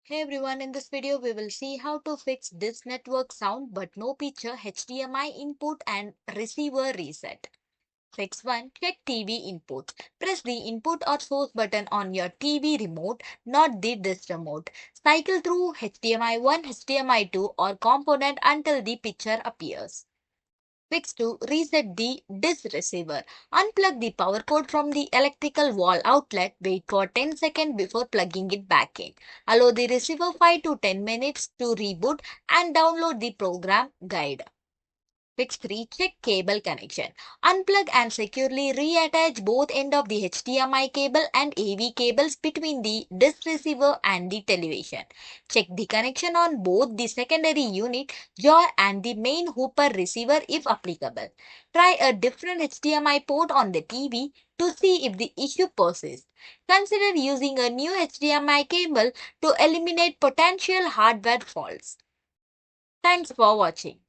Hey everyone, in this video we will see how to fix this network sound but no picture HDMI input and receiver reset. Fix 1. Check TV input. Press the input or source button on your TV remote, not the disk remote. Cycle through HDMI 1, HDMI 2 or component until the picture appears. Fix 2. Reset the disk receiver. Unplug the power cord from the electrical wall outlet. Wait for 10 seconds before plugging it back in. Allow the receiver 5 to 10 minutes to reboot and download the program guide. Fix 3. Check cable connection. Unplug and securely reattach both ends of the HDMI cable and AV cables between the disk receiver and the television. Check the connection on both the secondary unit, jaw and the main hooper receiver if applicable. Try a different HDMI port on the TV to see if the issue persists. Consider using a new HDMI cable to eliminate potential hardware faults. Thanks for watching.